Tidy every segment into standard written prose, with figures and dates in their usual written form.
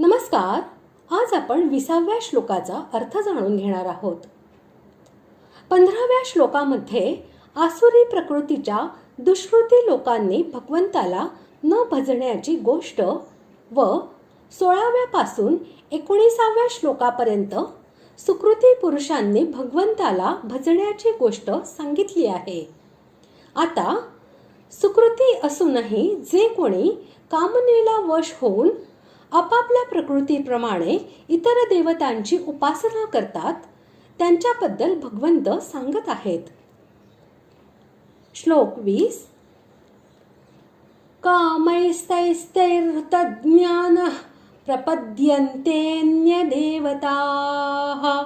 नमस्कार. आज आपण 20व्या श्लोकाचा अर्थ जाणून घेणार आहोत. 15व्या श्लोकामध्ये आसुरी प्रकृतीच्या दुष्कृती लोकांनी भगवंताला न भजण्याची गोष्ट व 16व्या पासून 19व्या श्लोकापर्यंत सुकृती पुरुषांनी भगवंताला भजण्याची गोष्ट सांगितली आहे. आता सुकृती असूनही जे कोणी कामनेला वश होऊन आपापल्या प्रकृतीप्रमाणे इतर देवतांची उपासना करतात त्यांच्याबद्दल भगवंत सांगत आहेत. श्लोक 20. कामैस्तैस्तैर्हृतज्ञानः प्रपद्यन्तेऽन्यदेवताः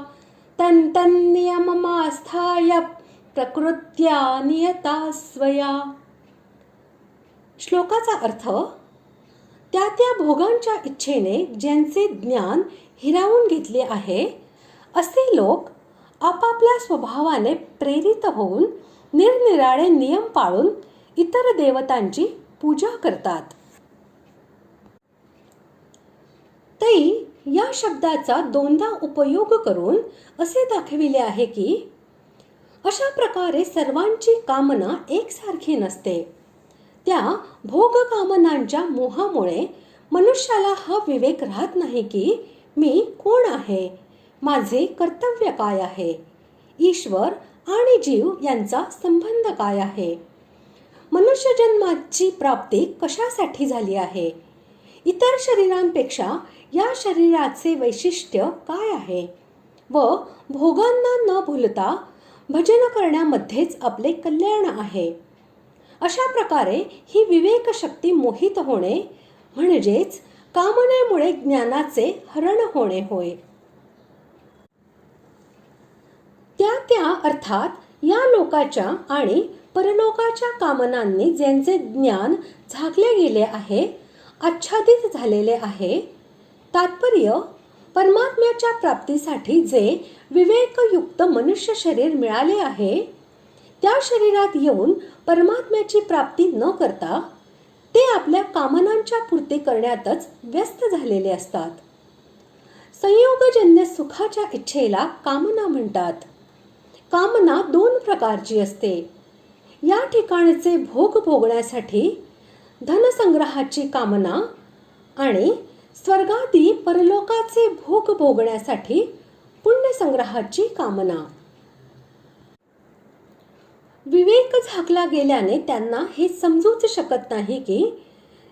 तन्नियममास्थाय प्रकृत्या नियता स्वया. श्लोकाचा अर्थ: त्या त्या भोगांच्या इच्छेने ज्यांचे ज्ञान हिरावून घेतले आहे असे लोक आपापल्या स्वभावाने प्रेरित होऊन निरनिराळे नियम पाळून इतर देवतांची पूजा करतात. तै या शब्दाचा दोनदा उपयोग करून असे दाखविले आहे की अशा प्रकारे सर्वांची कामना एकसारखी नसते. त्या भोग कामनांच्या मोहामुळे मनुष्याला हा विवेक राहत नाही की मी कोण आहे, माझे कर्तव्य काय आहे, ईश्वर आणि जीव यांचा संबंध काय आहे, मनुष्य जन्माची प्राप्ती कशासाठी झाली आहे, इतर शरीरांपेक्षा या शरीराचे वैशिष्ट्य काय आहे व भोगांना न भूलता भजन करण्यामध्येच आपले कल्याण आहे. अशा प्रकारे ही विवेक शक्ती मोहित होणे म्हणजेच कामनेमुळे ज्ञानाचे हरण होणे होय. त्या अर्थात या लोकाच्या आणि परलोकाच्या कामनांनी ज्यांचे ज्ञान झाकले गेले आहे, आच्छादित झालेले आहे. तात्पर्य: परमात्म्याच्या प्राप्तीसाठी जे विवेकयुक्त मनुष्य शरीर मिळाले आहे त्या शरीरात येऊन परमात्म्याची प्राप्ती न करता ते आपल्या कामनांच्या पूर्ती करण्यातच व्यस्त झालेले असतात. संयोगजन्य सुखाच्या इच्छेला कामना म्हणतात. कामना दोन प्रकारची असते. या ठिकाणचे भोग भोगण्यासाठी धनसंग्रहाची कामना आणि स्वर्गादी परलोकाचे भोग भोगण्यासाठी पुण्यसंग्रहाची कामना. विवेक झाकला गेल्याने त्यांना हे समजूच शकत नाही की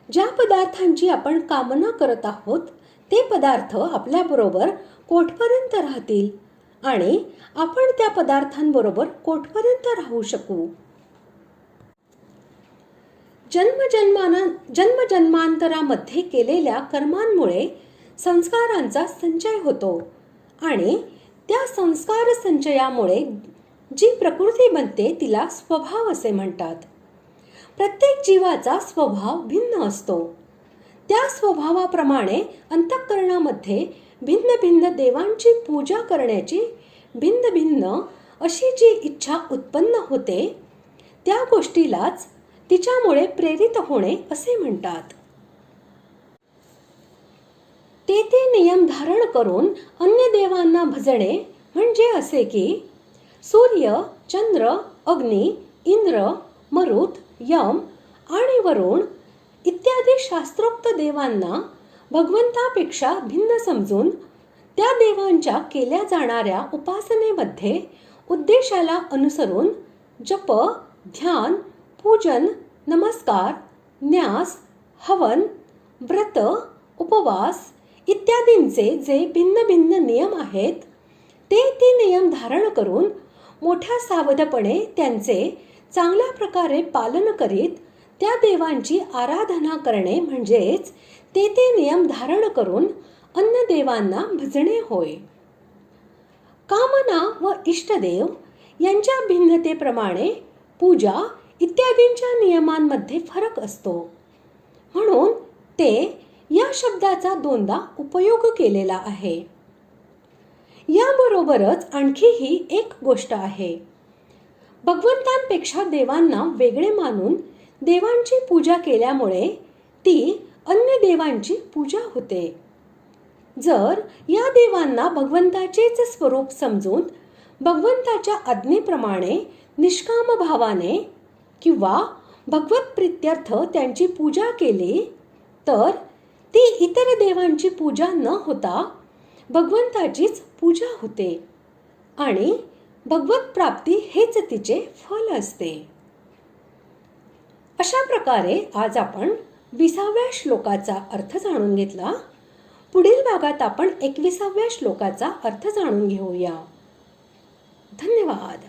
ज्या पदार्थांची आपण कामना करत आहोत ते पदार्थ आपल्याबरोबर कोठपर्यंत राहतील आणि आपण त्या पदार्थांबरोबर कोठपर्यंत राहू शकू. जन्मजन्मांतरामध्ये केलेल्या कर्मांमुळे संस्कारांचा संचय होतो आणि त्या संस्कार संचयामुळे जी प्रकृती बनते तिला स्वभाव असे म्हणतात. प्रत्येक जीवाचा स्वभाव भिन्न असतो. त्या स्वभावाप्रमाणे अंतःकरणामध्ये भिन्न भिन्न देवांची पूजा करण्याची भिन्न भिन्न अशी जी इच्छा उत्पन्न होते त्या गोष्टीलाच तिच्यामुळे प्रेरित होणे असे म्हणतात. ते नियम धारण करून अन्य देवांना भजणे म्हणजे असे की सूर्य, चंद्र, अग्नी, इंद्र, मरुत, यम आणि वरुण इत्यादी शास्त्रोक्त देवांना भगवंतापेक्षा भिन्न समजून त्या देवांच्या केल्या जाणाऱ्या उपासनेमध्ये उद्देशाला अनुसरून जप, ध्यान, पूजन, नमस्कार, न्यास, हवन, व्रत, उपवास इत्यादींचे जे भिन्न भिन्न नियम आहेत ते नियम धारण करून मोठ्या सावधपणे त्यांचे चांगल्या प्रकारे पालन करीत त्या देवांची आराधना करणे म्हणजेच ते नियम धारण करून अन्य देवांना भजणे होय. कामना व इष्टदेव यांच्या भिन्नतेप्रमाणे पूजा इत्यादींच्या नियमांमध्ये फरक असतो. म्हणून ते या शब्दाचा दोनदा उपयोग केलेला आहे. याबरोबरच आणखीही एक गोष्ट आहे. भगवंतांपेक्षा देवांना वेगळे मानून देवांची पूजा केल्यामुळे ती अन्य देवांची पूजा होते. जर या देवांना भगवंताचेच स्वरूप समजून भगवंताच्या आज्ञेप्रमाणे निष्काम भावाने किंवा भगवत प्रीत्यर्थ त्यांची पूजा केली तर ती इतर देवांची पूजा न होता भगवंताचीच पूजा होते आणि भगवत प्राप्ती हेच तिचे फल असते. अशा प्रकारे आज आपण 20व्या श्लोकाचा अर्थ जाणून घेतला. पुढील भागात आपण 21व्या श्लोकाचा अर्थ जाणून घेऊया. धन्यवाद.